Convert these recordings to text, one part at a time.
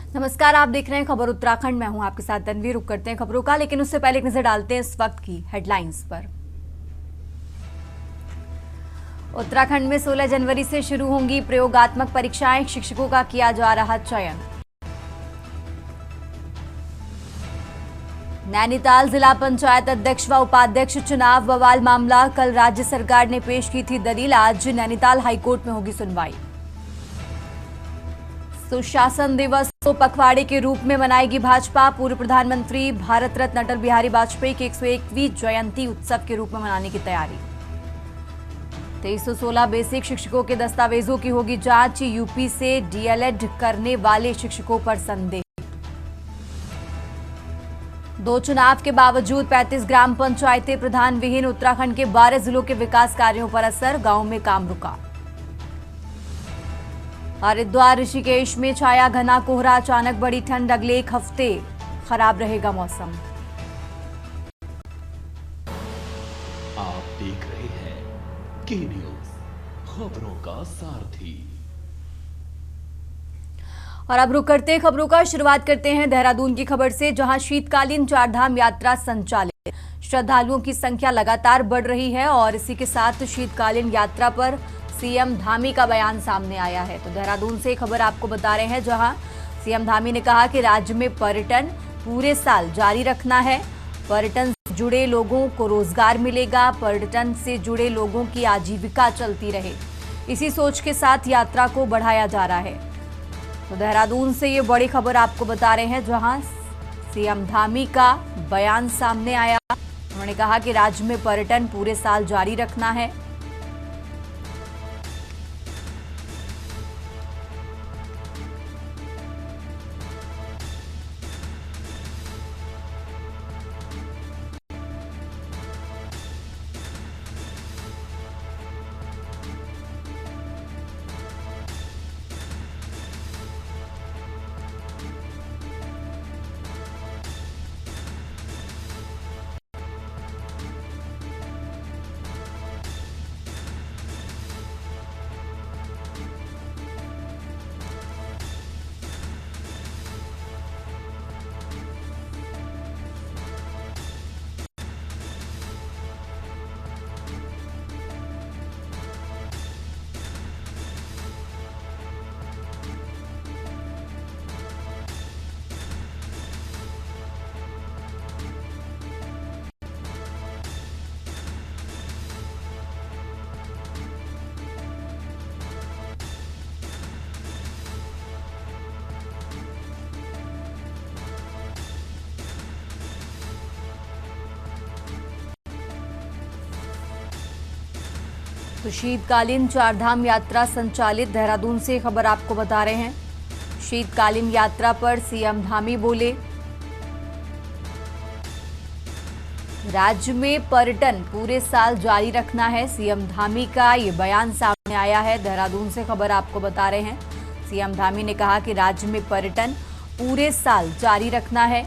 नमस्कार, आप देख रहे हैं खबर उत्तराखंड। मैं हूं आपके साथ तन्वी। रुक करते हैं खबरों का, लेकिन उससे पहले एक नजर डालते हैं इस वक्त की हेडलाइंस पर। उत्तराखंड में 16 जनवरी से शुरू होंगी प्रयोगात्मक परीक्षाएं, शिक्षकों का किया जा रहा चयन। नैनीताल जिला पंचायत अध्यक्ष व उपाध्यक्ष चुनाव बवाल मामला, कल राज्य सरकार ने पेश की थी दलील, आज नैनीताल हाईकोर्ट में होगी सुनवाई। सुशासन दिवस को पखवाड़े के रूप में मनाएगी भाजपा, पूर्व प्रधानमंत्री भारत रत्न अटल बिहारी वाजपेयी की 101वीं जयंती उत्सव के रूप में मनाने की तैयारी। 2316 बेसिक शिक्षकों के दस्तावेजों की होगी जांच, यूपी से डीएलएड करने वाले शिक्षकों पर संदेह। 2 चुनाव के बावजूद 35 ग्राम पंचायतें प्रधान विहीन, उत्तराखंड के 12 जिलों के विकास कार्यों पर असर, गांव में काम रुका। हरिद्वार ऋषिकेश में छाया घना कोहरा, अचानक बढ़ी ठंड, अगले 1 हफ्ते खराब रहेगा मौसम। आप देख रहे हैं के न्यूज, खबरों का सारथी। और अब रुक करते हैं खबरों का, शुरुआत करते हैं देहरादून की खबर से, जहां शीतकालीन चारधाम यात्रा संचालित। श्रद्धालुओं की संख्या लगातार बढ़ रही है और इसी के साथ शीतकालीन यात्रा पर सीएम धामी का बयान सामने आया है। तो देहरादून से खबर आपको बता रहे हैं, जहां सीएम धामी ने कहा कि राज्य में पर्यटन पूरे साल जारी रखना है। पर्यटन से जुड़े लोगों को रोजगार मिलेगा, पर्यटन से जुड़े लोगों की आजीविका चलती रहे, इसी सोच के साथ यात्रा को बढ़ाया जा रहा है। तो देहरादून से ये बड़ी खबर आपको बता रहे हैं, जहां सीएम धामी का बयान सामने आया। उन्होंने कहा कि राज्य में पर्यटन पूरे साल जारी रखना है। तो शीतकालीन चारधाम यात्रा संचालित, देहरादून से खबर आपको बता रहे हैं। शीतकालीन यात्रा पर सीएम धामी बोले, राज्य में पर्यटन पूरे साल जारी रखना है। सीएम धामी का ये बयान सामने आया है। देहरादून से खबर आपको बता रहे हैं। सीएम धामी ने कहा कि राज्य में पर्यटन पूरे साल जारी रखना है।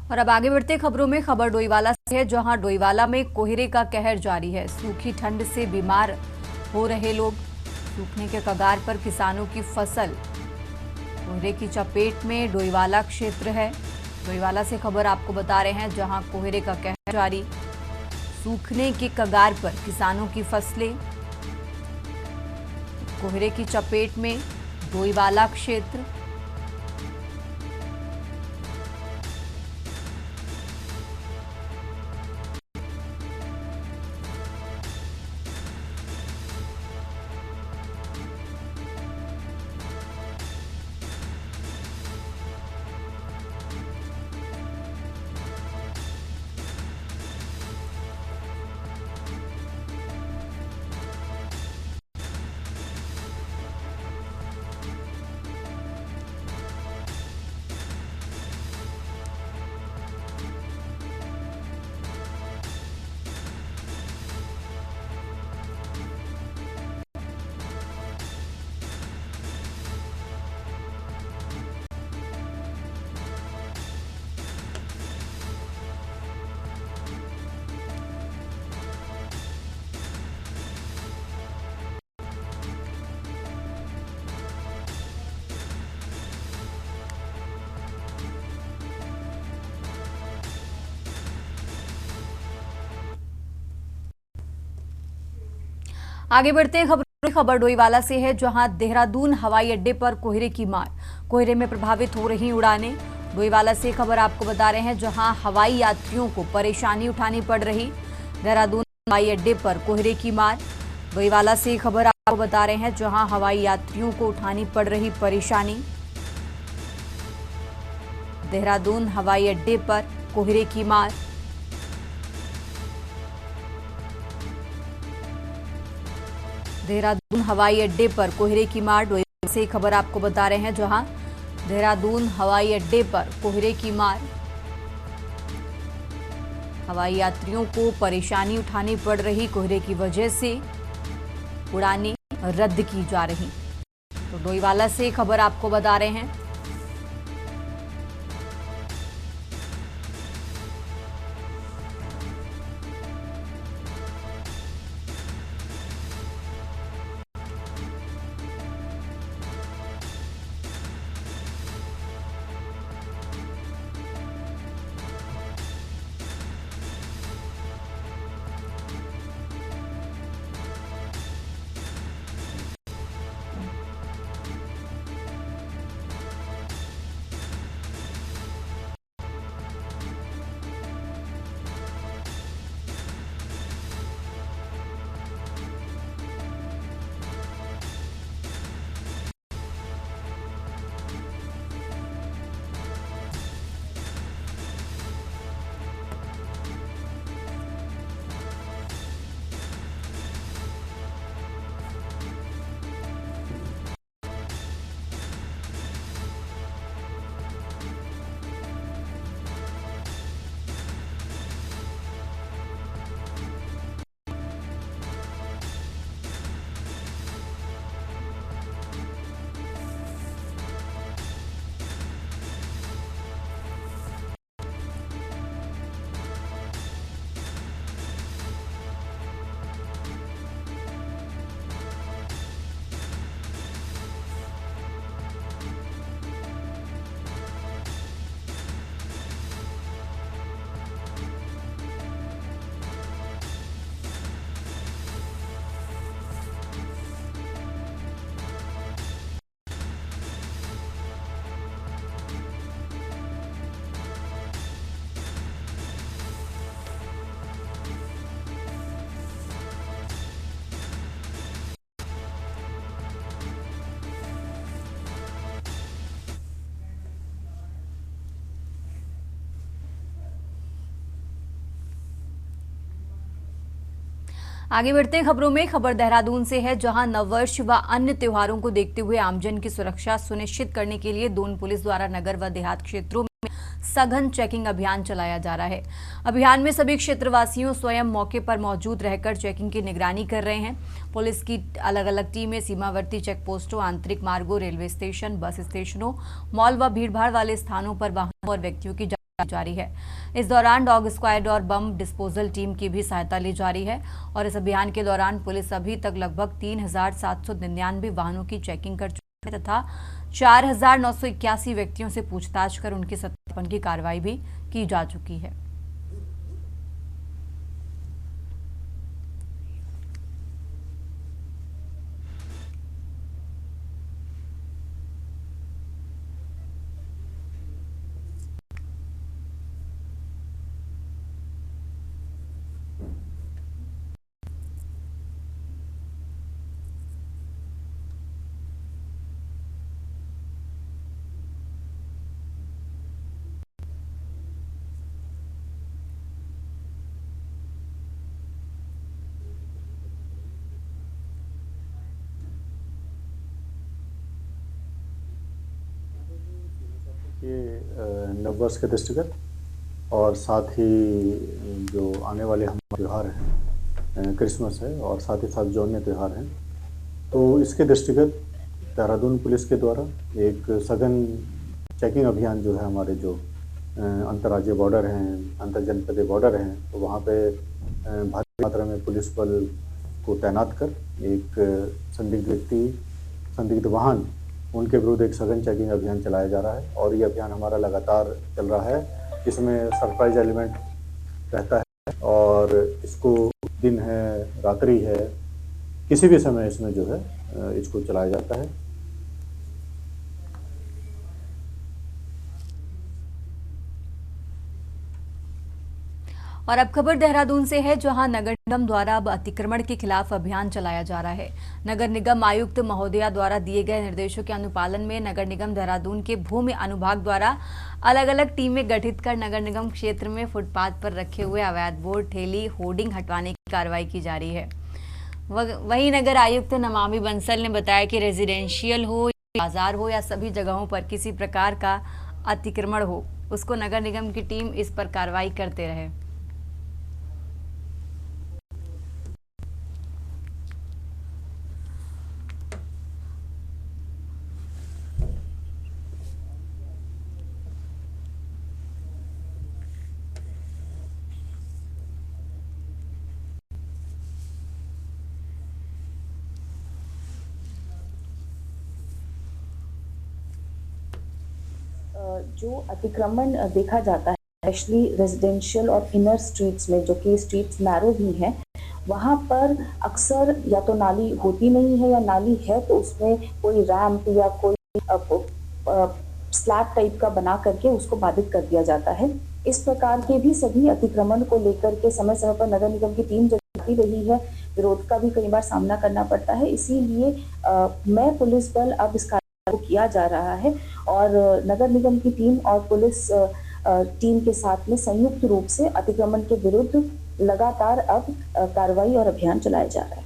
और अब आगे बढ़ते खबरों में, खबर डोईवाला से है, जहां डोईवाला में कोहरे का कहर जारी है। सूखी ठंड से बीमार हो रहे लोग। सूखने के कगार पर किसानों की फसल। कोहरे की चपेट में डोईवाला क्षेत्र है। डोईवाला से खबर आपको बता रहे हैं, जहां कोहरे का कहर जारी। सूखने के कगार पर किसानों की फसलें। कोहरे की चपेट में डोईवाला क्षेत्र। आगे बढ़ते हैं। खबर डोईवाला से है, जहां देहरादून हवाई अड्डे पर कोहरे की मार। कोहरे में प्रभावित हो रही उड़ानें। डोईवाला से खबर आपको बता रहे हैं, जहां हवाई यात्रियों को परेशानी उठानी पड़ रही। देहरादून हवाई अड्डे पर कोहरे की मार। डोईवाला से खबर आपको बता रहे हैं, जहां हवाई यात्रियों को उठानी पड़ रही परेशानी। देहरादून हवाई अड्डे पर कोहरे की मार। देहरादून हवाई अड्डे पर कोहरे की मार। डोईवाला से खबर आपको बता रहे हैं, जहां देहरादून हवाई अड्डे पर कोहरे की मार। हवाई यात्रियों को परेशानी उठानी पड़ रही। कोहरे की वजह से उड़ानें रद्द की जा रही। तो डोईवाला से खबर आपको बता रहे हैं। आगे बढ़ते हैं खबरों में। खबर देहरादून से है, जहां नववर्ष व अन्य त्योहारों को देखते हुए आमजन की सुरक्षा सुनिश्चित करने के लिए दून पुलिस द्वारा नगर व देहात क्षेत्रों में सघन चेकिंग अभियान चलाया जा रहा है। अभियान में सभी क्षेत्रवासियों स्वयं मौके पर मौजूद रहकर चेकिंग की निगरानी कर रहे हैं। पुलिस की अलग अलग टीमें सीमावर्ती चेक पोस्टों, आंतरिक मार्गों, रेलवे स्टेशन, बस स्टेशनों, मॉल व भीड़भाड़ वाले स्थानों पर वाहनों और व्यक्तियों की जारी है। इस दौरान डॉग स्क्वाड और बम डिस्पोजल टीम की भी सहायता ली जा रही है और इस अभियान के दौरान पुलिस अभी तक लगभग 3,799 वाहनों की चेकिंग कर चुकी है तथा 4,981 व्यक्तियों से पूछताछ कर उनके सत्यापन की कार्रवाई भी की जा चुकी है। ये नववर्ष के दृष्टिगत और साथ ही जो आने वाले हमारे त्यौहार हैं, क्रिसमस है और साथ ही साथ जो अन्य त्यौहार हैं, तो इसके दृष्टिगत देहरादून पुलिस के द्वारा एक सघन चेकिंग अभियान जो है हमारे जो अंतर्राज्यीय बॉर्डर हैं, अंतर जनपदीय बॉर्डर हैं, तो वहाँ पे भारी मात्रा में पुलिस बल को तैनात कर एक संदिग्ध व्यक्ति, संदिग्ध वाहन, उनके विरुद्ध एक सघन चेकिंग अभियान चलाया जा रहा है और ये अभियान हमारा लगातार चल रहा है। इसमें सरप्राइज एलिमेंट रहता है और इसको दिन है, रात्रि है, किसी भी समय इसमें जो है इसको चलाया जाता है। और अब खबर देहरादून से है, जहां नगर निगम द्वारा अब अतिक्रमण के खिलाफ अभियान चलाया जा रहा है। नगर निगम आयुक्त महोदया द्वारा दिए गए निर्देशों के अनुपालन में नगर निगम देहरादून के भूमि अनुभाग द्वारा अलग अलग टीमें गठित कर नगर निगम क्षेत्र में फुटपाथ पर रखे हुए अवैध बोर्ड, ठेली, होर्डिंग हटवाने की कार्रवाई की जा रही है। वहीं नगर आयुक्त नमामि बंसल ने बताया कि रेजिडेंशियल हो, बाजार हो या सभी जगहों पर किसी प्रकार का अतिक्रमण हो, उसको नगर निगम की टीम इस पर कार्रवाई करते रहे। जो अतिक्रमण देखा जाता है स्पेशली रेजिडेंशियल और इनर स्ट्रीट्स में, जो कि स्ट्रीट्स नैरो भी हैं, वहाँ पर अक्सर या तो नाली होती नहीं है या नाली है तो उसमें कोई रैंप या कोई स्लैब टाइप का बना करके उसको बाधित कर दिया जाता है। इस प्रकार के भी सभी अतिक्रमण को लेकर के समय समय पर नगर निगम की टीम जाती रही है, विरोध का भी कई बार सामना करना पड़ता है। इसीलिए मैं पुलिस बल अब इस को किया जा रहा है और नगर निगम की टीम और पुलिस टीम के साथ में संयुक्त रूप से अतिक्रमण के विरुद्ध लगातार अब कार्रवाई और अभियान चलाया जा रहा है।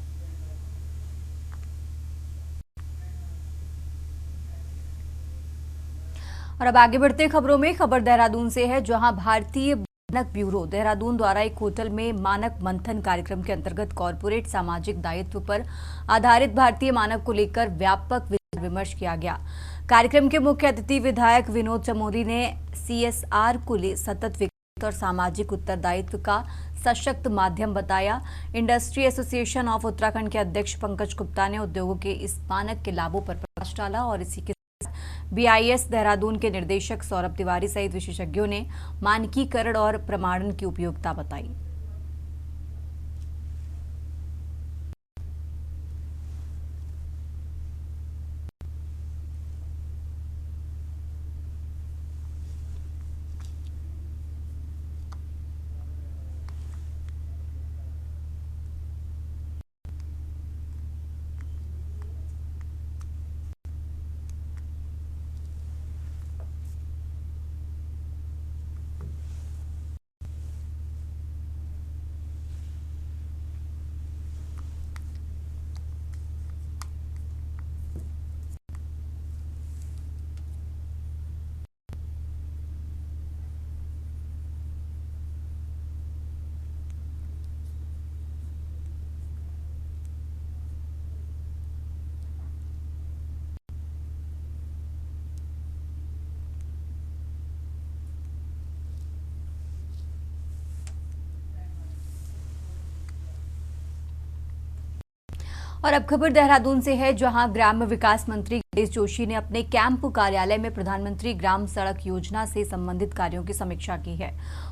और अब आगे बढ़ते खबरों में, खबर देहरादून से है, जहां भारतीय मानक ब्यूरो देहरादून द्वारा एक होटल में मानक मंथन कार्यक्रम के अंतर्गत कॉर्पोरेट सामाजिक दायित्व पर आधारित भारतीय मानक को लेकर व्यापक विमर्श किया गया। कार्यक्रम के मुख्य अतिथि विधायक विनोद चमोली ने CSR को सतत विकास और सामाजिक उत्तरदायित्व का सशक्त माध्यम बताया। इंडस्ट्री एसोसिएशन ऑफ उत्तराखंड के अध्यक्ष पंकज गुप्ता ने उद्योगों के इस मानक के लाभों पर प्रकाश डाला और इसी के साथ BIS देहरादून के निदेशक सौरभ तिवारी सहित विशेषज्ञों ने मानकीकरण और प्रमाणन की उपयोगिता बताई। और अब खबर देहरादून से है, जहां ग्राम्य विकास मंत्री गणेश जोशी ने अपने कैंप कार्यालय में प्रधानमंत्री ग्राम सड़क योजना से संबंधित कार्यों की समीक्षा की है।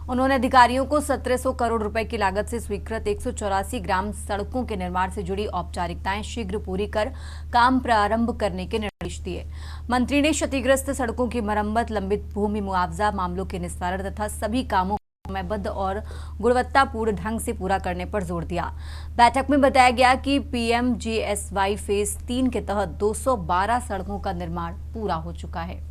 उन्होंने अधिकारियों को 1700 करोड़ रुपए की लागत से स्वीकृत 184 ग्राम सड़कों के निर्माण से जुड़ी औपचारिकताएं शीघ्र पूरी कर काम प्रारंभ करने के निर्देश दिए। मंत्री ने क्षतिग्रस्त सड़कों की मरम्मत, लंबित भूमि मुआवजा मामलों के निस्तारण तथा सभी कामों समयबद्ध और गुणवत्तापूर्ण ढंग से पूरा करने पर जोर दिया। बैठक में बताया गया कि PMGSY फेज 3 के तहत 212 सड़कों का निर्माण पूरा हो चुका है।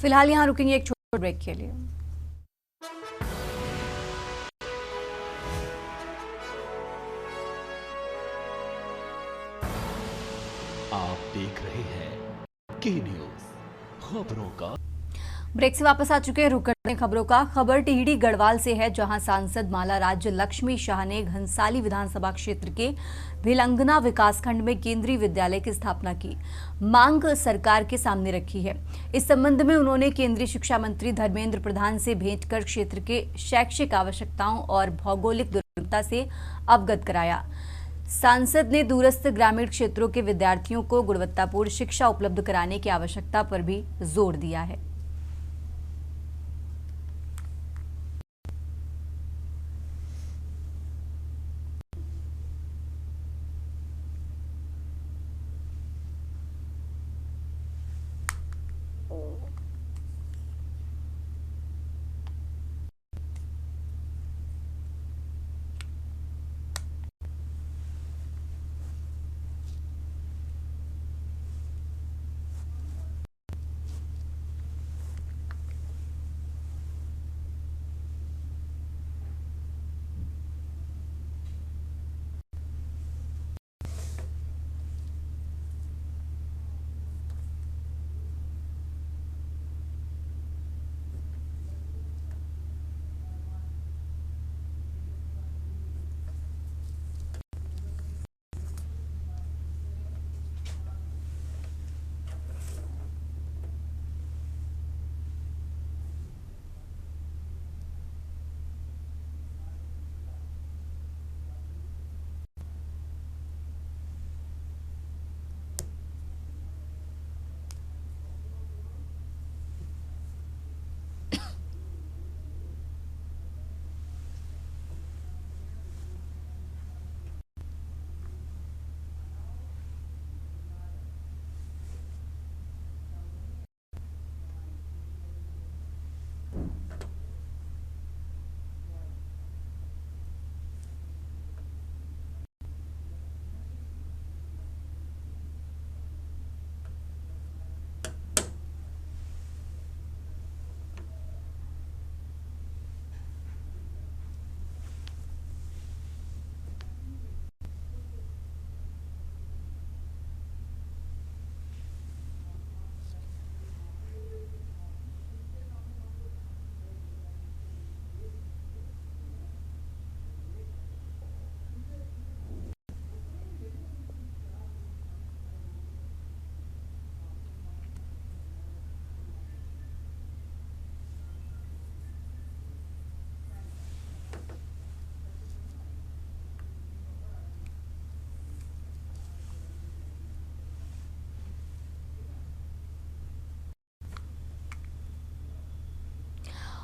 फिलहाल यहाँ रुकेंगे एक छोटे ब्रेक के लिए। आप देख रहे हैं के न्यूज खबरों का। ब्रेक से वापस आ चुके हैं, रुक करते हैं खबरों का। खबर टिहरी गढ़वाल से है, जहां सांसद माला राज्य लक्ष्मी शाह ने घनसाली विधानसभा क्षेत्र के भिलंगना विकासखंड में केंद्रीय विद्यालय की स्थापना की मांग सरकार के सामने रखी है। इस संबंध में उन्होंने केंद्रीय शिक्षा मंत्री धर्मेंद्र प्रधान से भेंट कर क्षेत्र के शैक्षिक आवश्यकताओं और भौगोलिक दुर्लभता से अवगत कराया। सांसद ने दूरस्थ ग्रामीण क्षेत्रों के विद्यार्थियों को गुणवत्तापूर्ण शिक्षा उपलब्ध कराने की आवश्यकता पर भी जोर दिया है।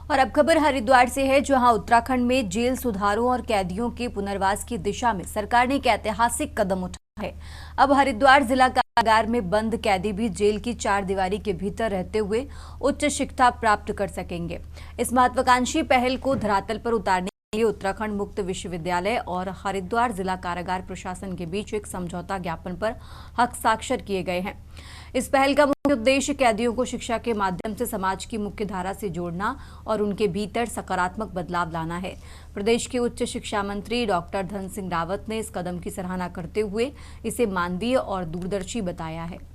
और अब खबर हरिद्वार से है, जहां उत्तराखंड में जेल सुधारों और कैदियों के पुनर्वास की दिशा में सरकार ने एक ऐतिहासिक कदम उठाया है। अब हरिद्वार जिला का कारागार में बंद कैदी भी जेल की चार दीवारी के भीतर रहते हुए उच्च शिक्षा प्राप्त कर सकेंगे। इस महत्वाकांक्षी पहल को धरातल पर उतारने के लिए उत्तराखंड मुक्त विश्वविद्यालय और हरिद्वार जिला कारागार प्रशासन के बीच एक समझौता ज्ञापन पर हस्ताक्षर किए गए हैं। इस पहल का मुख्य उद्देश्य कैदियों को शिक्षा के माध्यम से समाज की मुख्य धारा से जोड़ना और उनके भीतर सकारात्मक बदलाव लाना है। प्रदेश के उच्च शिक्षा मंत्री डॉक्टर धन सिंह रावत ने इस कदम की सराहना करते हुए इसे मानवीय और दूरदर्शी बताया है।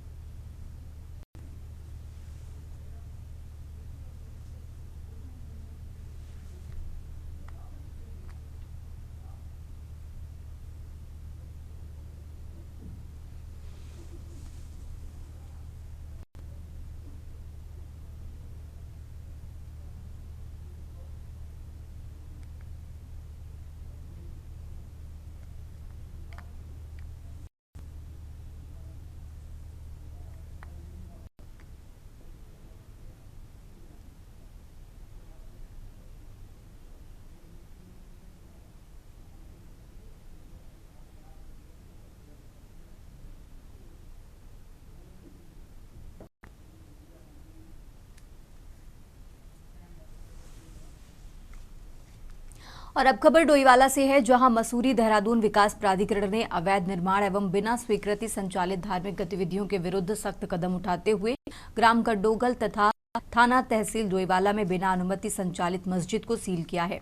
और अब खबर डोईवाला से है, जहां मसूरी देहरादून विकास प्राधिकरण ने अवैध निर्माण एवं बिना स्वीकृति संचालित धार्मिक गतिविधियों के विरुद्ध सख्त कदम उठाते हुए ग्राम गड्डोगल तथा थाना तहसील डोईवाला में बिना अनुमति संचालित मस्जिद को सील किया है।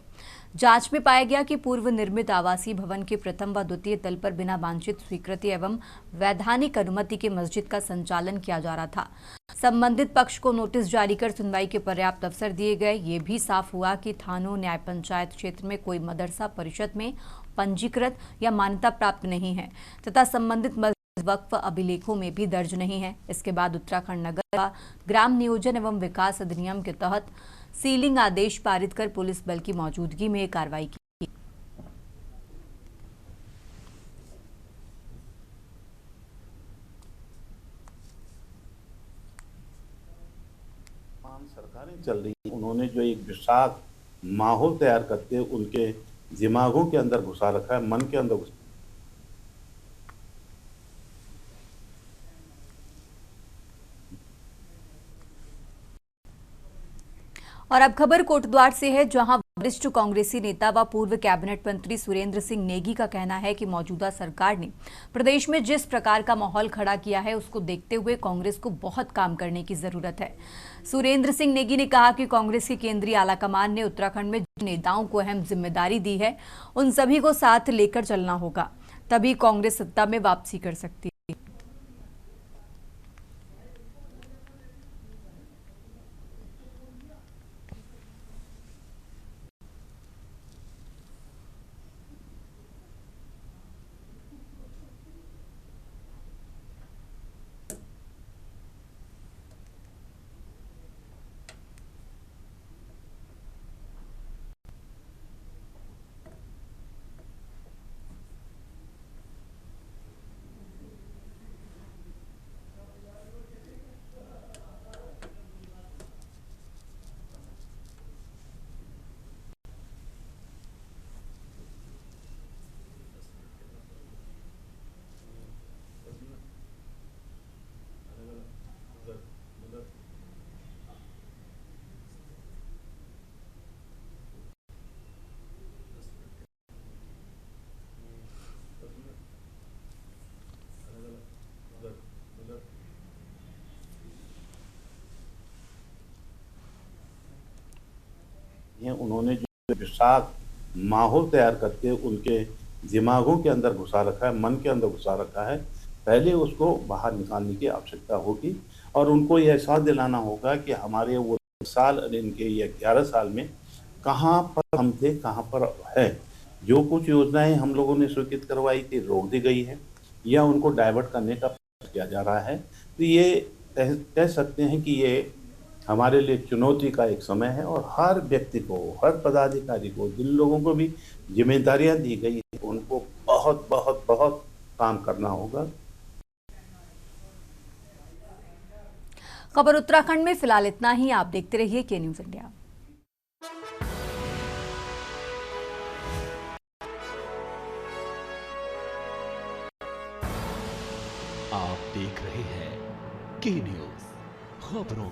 जांच में पाया गया कि पूर्व निर्मित आवासीय भवन के प्रथम व द्वितीय तल पर बिना वांछित स्वीकृति एवं वैधानिक अनुमति के मस्जिद का संचालन किया जा रहा था। संबंधित पक्ष को नोटिस जारी कर सुनवाई के पर्याप्त अवसर दिए गए। ये भी साफ हुआ कि थानों न्याय पंचायत क्षेत्र में कोई मदरसा परिषद में पंजीकृत या मान्यता प्राप्त नहीं है तथा संबंधित वक्फ अभिलेखों में भी दर्ज नहीं है। इसके बाद उत्तराखंड नगर का ग्राम नियोजन एवं विकास अधिनियम के तहत सीलिंग आदेश पारित कर पुलिस बल की मौजूदगी में कार्रवाई की। सरकारें चल रही हैं, उन्होंने जो एक विषाक्त माहौल तैयार करके उनके दिमागों के अंदर घुसा रखा है, मन के अंदर घुसा। और अब खबर कोटद्वार से है, जहां वरिष्ठ कांग्रेसी नेता व पूर्व कैबिनेट मंत्री सुरेंद्र सिंह नेगी का कहना है कि मौजूदा सरकार ने प्रदेश में जिस प्रकार का माहौल खड़ा किया है उसको देखते हुए कांग्रेस को बहुत काम करने की जरूरत है। सुरेंद्र सिंह नेगी ने कहा कि कांग्रेस की केंद्रीय आलाकमान ने उत्तराखंड में जिन नेताओं को अहम जिम्मेदारी दी है उन सभी को साथ लेकर चलना होगा, तभी कांग्रेस सत्ता में वापसी कर सकती है। उन्होंने जो विषाक्त माहौल तैयार करके उनके दिमागों के अंदर घुसा रखा है, मन के अंदर घुसा रखा है, पहले उसको बाहर निकालने की आवश्यकता होगी और उनको ये एहसास दिलाना होगा कि हमारे वो साल, इनके ये 11 साल में कहाँ पर हम थे, कहाँ पर है। जो कुछ योजनाएं हम लोगों ने स्वीकृत करवाई थी रोक दी गई है या उनको डाइवर्ट करने का प्रयास किया जा रहा है। तो ये कह सकते हैं कि ये हमारे लिए चुनौती का एक समय है और हर व्यक्ति को, हर पदाधिकारी को, जिन लोगों को भी जिम्मेदारियां दी गई है उनको बहुत बहुत बहुत काम करना होगा। खबर उत्तराखंड में फिलहाल इतना ही। आप देखते रहिए के न्यूज इंडिया। आप देख रहे की न्यूज खबरों